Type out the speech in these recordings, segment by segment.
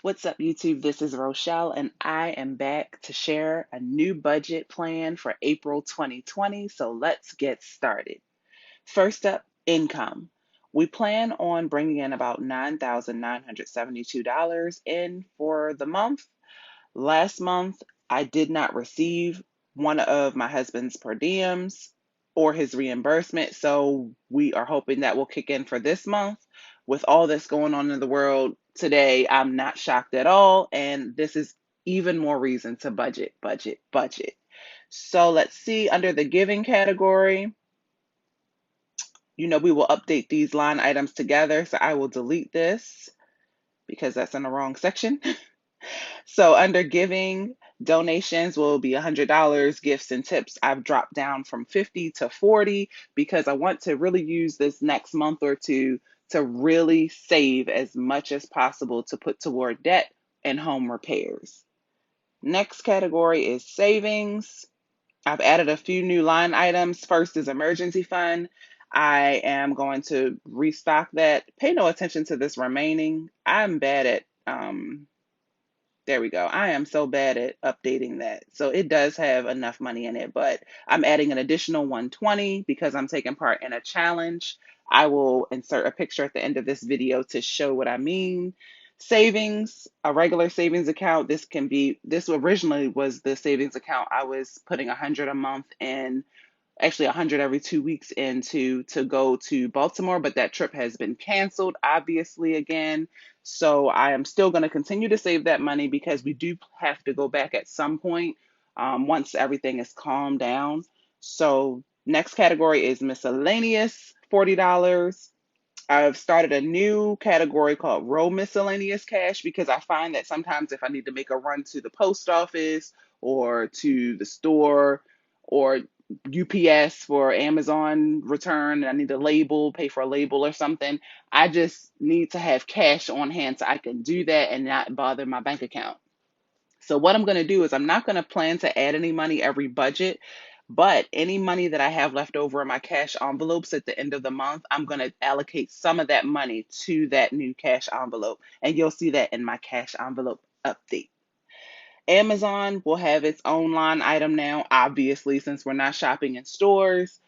What's up, YouTube? This is Rochelle, and I am back to share a new budget plan for April 2020. So let's get started. First up, income. We plan on bringing in about $9,972 in for the month. Last month, I did not receive one of my husband's per diems or his reimbursement, so we are hoping that will kick in for this month. With all this going on in the world today, I'm not shocked at all, and this is even more reason to budget, budget, budget. So let's see, under the giving category, we will update these line items together, so I will delete this because that's in the wrong section. So under giving, donations will be $100, gifts and tips. I've dropped down from 50 to 40 because I want to really use this next month or two to really save as much as possible to put toward debt and home repairs. Next category is savings. I've added a few new line items. First is emergency fund. I am going to restock that. Pay no attention to this remaining. I'm bad at there we go. I am so bad at updating that. So it does have enough money in it, but I'm adding an additional 120 because I'm taking part in a challenge. I will insert a picture at the end of this video to show what I mean. Savings, a regular savings account. This originally was the savings account I was putting 100 a month in, actually 100 every 2 weeks into to go to Baltimore, but that trip has been canceled, obviously, again. So I am still going to continue to save that money because we do have to go back at some point once everything is calmed down. So next category is miscellaneous, $40. I've started a new category called row miscellaneous cash because I find that sometimes if I need to make a run to the post office or to the store or UPS for Amazon return, and I need a label, pay for a label or something, I just need to have cash on hand so I can do that and not bother my bank account. So what I'm going to do is I'm not going to plan to add any money every budget, but any money that I have left over in my cash envelopes at the end of the month, I'm going to allocate some of that money to that new cash envelope. And you'll see that in my cash envelope update. Amazon will have its own line item now, obviously, since we're not shopping in stores.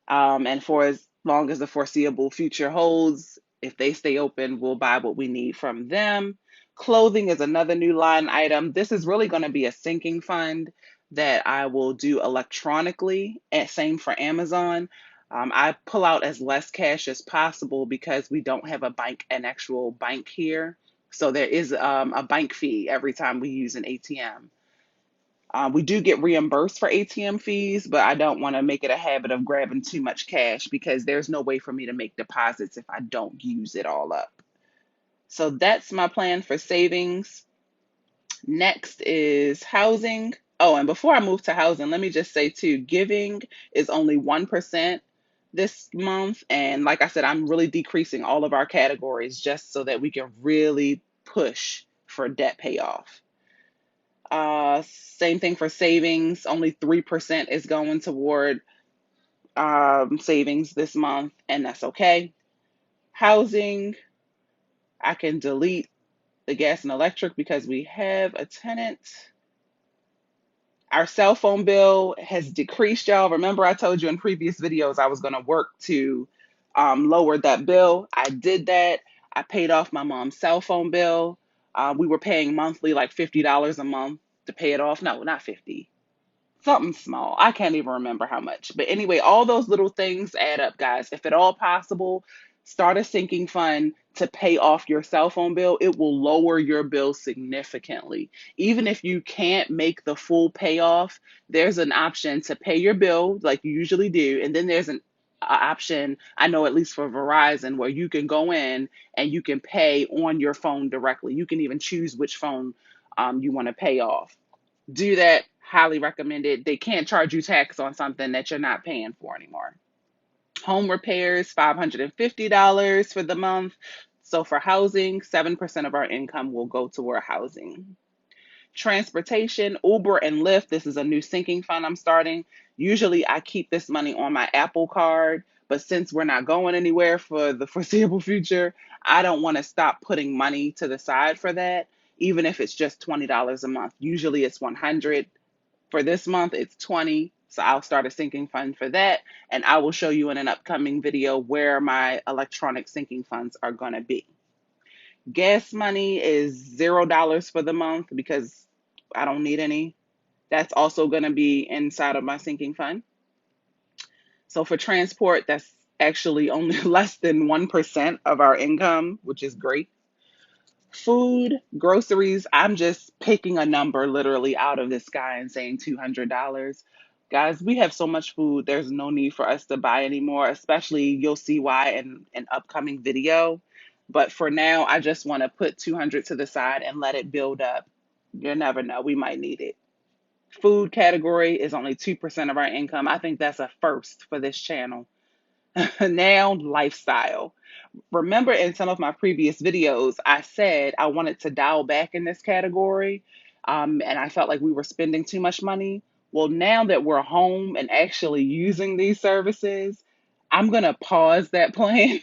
And for as long as the foreseeable future holds, if they stay open, we'll buy what we need from them. Clothing is another new line item. This is really going to be a sinking fund that I will do electronically, and same for Amazon. I pull out as less cash as possible because we don't have an actual bank here. So there is a bank fee every time we use an ATM. We do get reimbursed for ATM fees, but I don't want to make it a habit of grabbing too much cash because there's no way for me to make deposits if I don't use it all up. So that's my plan for savings. Next is housing. Oh, and before I move to housing, let me just say too, giving is only 1% this month. And like I said, I'm really decreasing all of our categories just so that we can really push for debt payoff. Same thing for savings. Only 3% is going toward savings this month, and that's okay. Housing, I can delete the gas and electric because we have a tenant. Our cell phone bill has decreased, y'all. Remember, I told you in previous videos I was going to work to lower that bill. I did that. I paid off my mom's cell phone bill. We were paying monthly like $50 a month to pay it off. No, not 50. Something small. I can't even remember how much. But anyway, all those little things add up, guys. If at all possible, start a sinking fund to pay off your cell phone bill. It will lower your bill significantly. Even if you can't make the full payoff, there's an option to pay your bill like you usually do. And then there's an option, I know at least for Verizon, where you can go in and you can pay on your phone directly. You can even choose which phone you want to pay off. Do that. Highly recommended. They can't charge you tax on something that you're not paying for anymore. Home repairs, $550 for the month. So for housing, 7% of our income will go toward housing. Transportation, Uber and Lyft. This is a new sinking fund I'm starting. Usually I keep this money on my Apple card, but since we're not going anywhere for the foreseeable future, I don't want to stop putting money to the side for that. even if it's just $20 a month. Usually it's 100. For this month, it's 20. So I'll start a sinking fund for that. And I will show you in an upcoming video where my electronic sinking funds are going to be. Gas money is $0 for the month because I don't need any. That's also going to be inside of my sinking fund. So for transport, that's actually only less than 1% of our income, which is great. Food, groceries, I'm just picking a number literally out of the sky and saying $200. Guys, we have so much food, there's no need for us to buy anymore, especially you'll see why in an upcoming video. But for now, I just want to put 200 to the side and let it build up. You never know, we might need it. Food category is only 2% of our income. I think that's a first for this channel. Now, lifestyle. Remember in some of my previous videos, I said I wanted to dial back in this category, and I felt like we were spending too much money. Well, now that we're home and actually using these services, I'm going to pause that plan.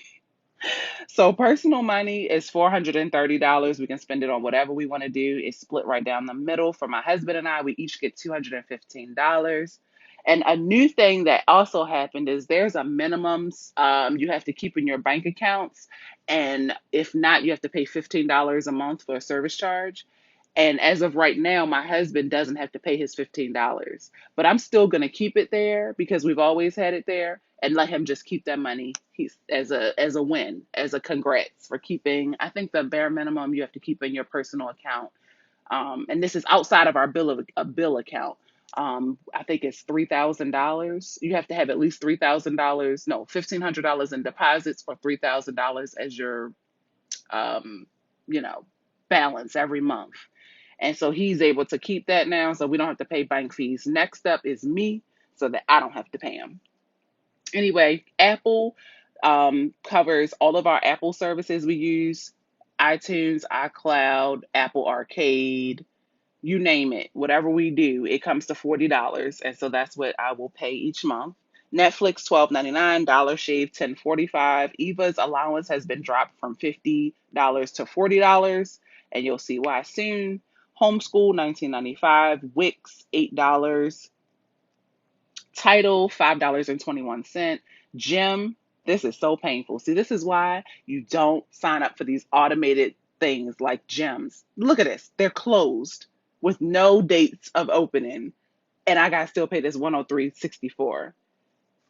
So personal money is $430. We can spend it on whatever we want to do. It's split right down the middle. For my husband and I, we each get $215. And a new thing that also happened is there's a minimums you have to keep in your bank accounts. And if not, you have to pay $15 a month for a service charge. And as of right now, my husband doesn't have to pay his $15. But I'm still going to keep it there because we've always had it there and let him just keep that money. He's as a win, as a congrats for keeping. I think the bare minimum you have to keep in your personal account, and this is outside of our bill account. I think it's $3,000. You have to have at least $3,000, no, $1,500 in deposits or $3,000 as your, um, you know, balance every month. And so he's able to keep that now, so we don't have to pay bank fees. Next up is me, so that I don't have to pay him. Anyway, Apple covers all of our Apple services we use: iTunes, iCloud, Apple Arcade, you name it. Whatever we do, it comes to $40. And so that's what I will pay each month. Netflix $12.99, Dollar Shave $10.45. Eva's allowance has been dropped from $50 to $40, and you'll see why soon. Homeschool $19.95, Wix $8, Title $5.21. Gym, this is so painful. See, this is why you don't sign up for these automated things like gyms. Look at this. They're closed with no dates of opening. And I gotta still pay this $103.64.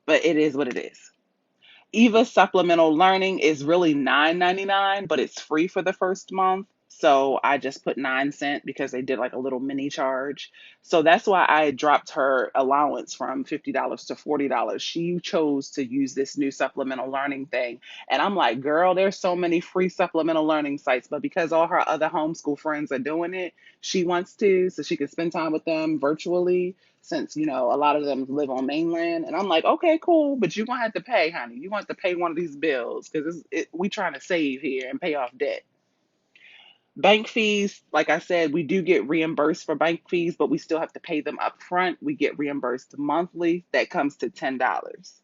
But it is what it is. Eva supplemental learning is really $9.99, but it's free for the first month. So I just put 9 cents because they did like a little mini charge. So that's why I dropped her allowance from $50 to $40. She chose to use this new supplemental learning thing. And I'm like, girl, there's so many free supplemental learning sites. But because all her other homeschool friends are doing it, she wants to, so she can spend time with them virtually, since a lot of them live on mainland. And I'm like, okay, cool, but you're gonna have to pay, honey. You want to pay one of these bills because we trying to save here and pay off debt. Bank fees, like I said, we do get reimbursed for bank fees, but we still have to pay them up front. We get reimbursed monthly. That comes to $10.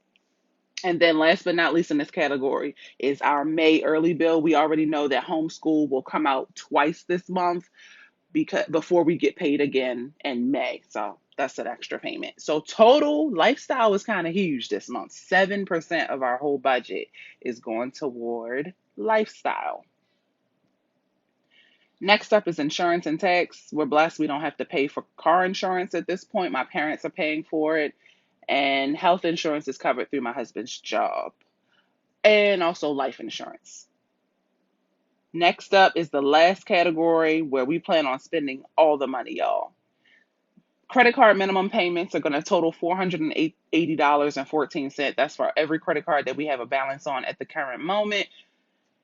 And then last but not least in this category is our May early bill. We already know that homeschool will come out twice this month because before we get paid again in May. So that's an extra payment. So total lifestyle is kind of huge this month. 7% of our whole budget is going toward lifestyle. Next up is insurance and tax. We're blessed we don't have to pay for car insurance at this point. My parents are paying for it. And health insurance is covered through my husband's job. And also life insurance. Next up is the last category where we plan on spending all the money, y'all. Credit card minimum payments are going to total $480.14. That's for every credit card that we have a balance on at the current moment.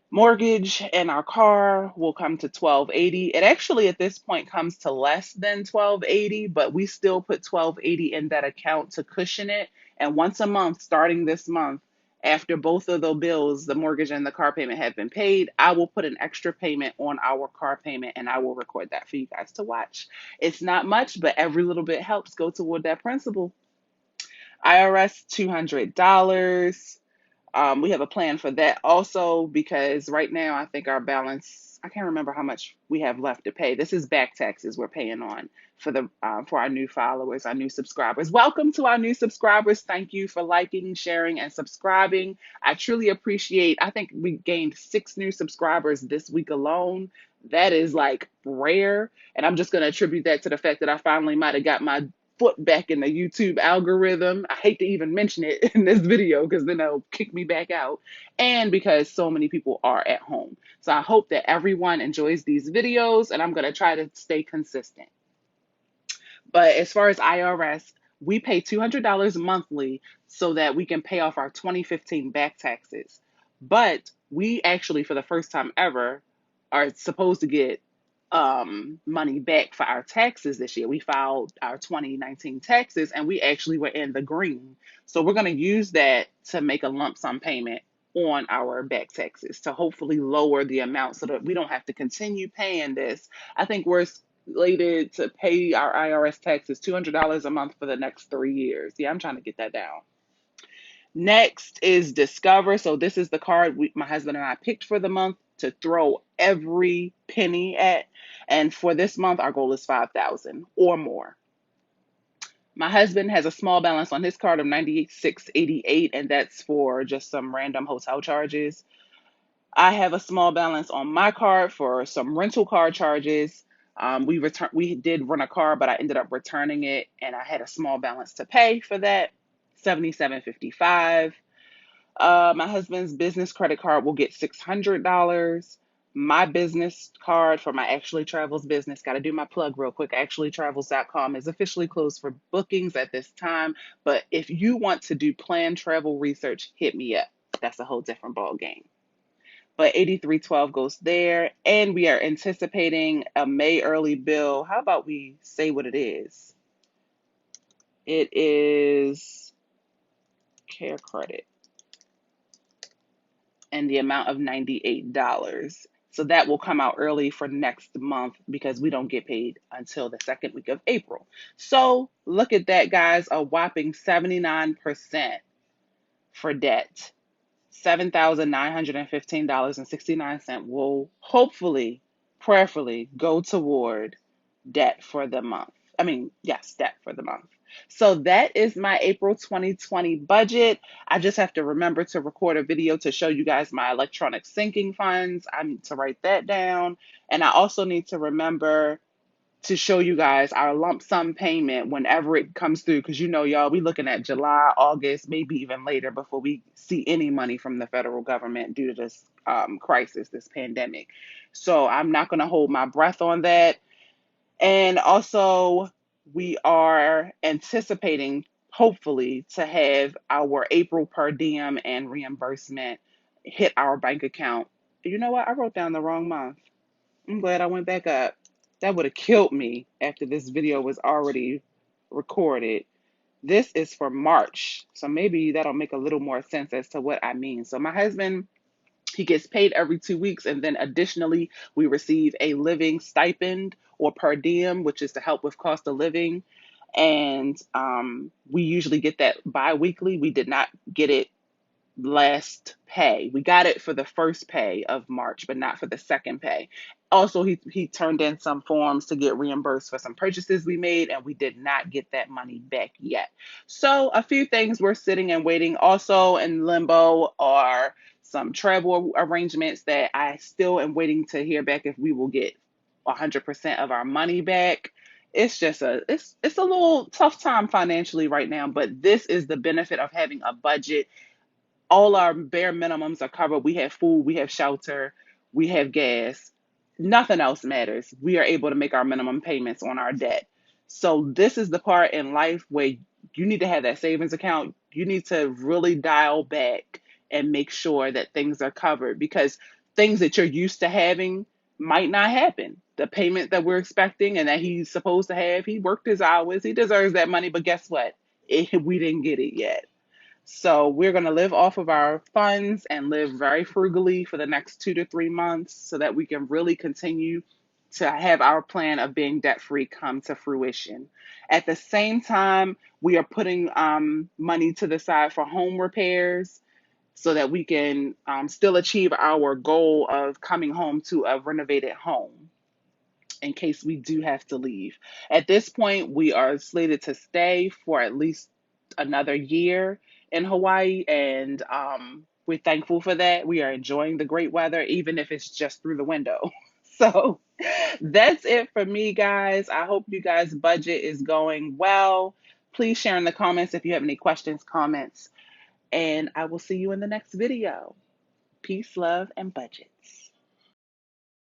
Mortgage and our car will come to $12.80. It actually at this point comes to less than $12.80, but we still put $12.80 in that account to cushion it. And once a month, starting this month, after both of the bills, the mortgage and the car payment have been paid, I will put an extra payment on our car payment, and I will record that for you guys to watch. It's not much, but every little bit helps go toward that principle. IRS $200. We have a plan for that also because right now I think our balance, I can't remember how much we have left to pay. This is back taxes we're paying on for our new followers, our new subscribers. Welcome to our new subscribers. Thank you for liking, sharing, and subscribing. I truly appreciate. I think we gained 6 new subscribers this week alone. That is like rare, and I'm just going to attribute that to the fact that I finally might have got my foot back in the YouTube algorithm. I hate to even mention it in this video because then they'll kick me back out, and because so many people are at home. So I hope that everyone enjoys these videos, and I'm going to try to stay consistent. But as far as IRS, we pay $200 monthly so that we can pay off our 2015 back taxes. But we actually, for the first time ever, are supposed to get money back for our taxes this year. We filed our 2019 taxes and we actually were in the green. So we're going to use that to make a lump sum payment on our back taxes to hopefully lower the amount so that we don't have to continue paying this. I think we're slated to pay our IRS taxes $200 a month for the next 3 years. Yeah, I'm trying to get that down. Next is Discover. So this is the card my husband and I picked for the month to throw every penny at. And for this month, our goal is $5,000 or more. My husband has a small balance on his card of $96.88, and that's for just some random hotel charges. I have a small balance on my card for some rental car charges. We did rent a car, but I ended up returning it, and I had a small balance to pay for that, $77.55. My husband's business credit card will get $600. My business card for my Actually Travels business, got to do my plug real quick. Actuallytravels.com is officially closed for bookings at this time. But if you want to do planned travel research, hit me up. That's a whole different ball game. But 8312 goes there, and we are anticipating a May early bill. How about we say what it is? It is Care Credit, and the amount of $98. So that will come out early for next month because we don't get paid until the second week of April. So look at that, guys, a whopping 79% for debt. $7,915.69 will hopefully, prayerfully go toward debt for the month. Yes, debt for the month. So that is my April 2020 budget. I just have to remember to record a video to show you guys my electronic sinking funds. I need to write that down. And I also need to remember to show you guys our lump sum payment whenever it comes through, because y'all, we looking at July, August, maybe even later before we see any money from the federal government due to this crisis, this pandemic. So I'm not going to hold my breath on that. And also, we are anticipating, hopefully, to have our April per diem and reimbursement hit our bank account. You know what? I wrote down the wrong month. I'm glad I went back up. That would have killed me after this video was already recorded. This is for March, so maybe that'll make a little more sense as to what I mean. So my husband, he gets paid every 2 weeks, and then additionally, we receive a living stipend or per diem, which is to help with cost of living. And we usually get that bi-weekly. We did not get it last pay. We got it for the first pay of March, but not for the second pay. Also, he turned in some forms to get reimbursed for some purchases we made, and we did not get that money back yet. So a few things we're sitting and waiting. Also in limbo are some travel arrangements that I still am waiting to hear back if we will get 100% of our money back. It's just it's a little tough time financially right now, but this is the benefit of having a budget. All our bare minimums are covered. We have food, we have shelter, we have gas. Nothing else matters. We are able to make our minimum payments on our debt. So this is the part in life where you need to have that savings account. You need to really dial back and make sure that things are covered, because things that you're used to having might not happen. The payment that we're expecting and that he's supposed to have, he worked his hours, he deserves that money, but guess what? We didn't get it yet. So we're going to live off of our funds and live very frugally for the next 2 to 3 months so that we can really continue to have our plan of being debt-free come to fruition. At the same time, we are putting money to the side for home repairs so that we can still achieve our goal of coming home to a renovated home in case we do have to leave. At this point, we are slated to stay for at least another year in Hawaii, and we're thankful for that. We are enjoying the great weather, even if it's just through the window. So that's it for me, guys. I hope you guys' budget is going well. Please share in the comments if you have any questions, comments, and I will see you in the next video. Peace, love, and budgets.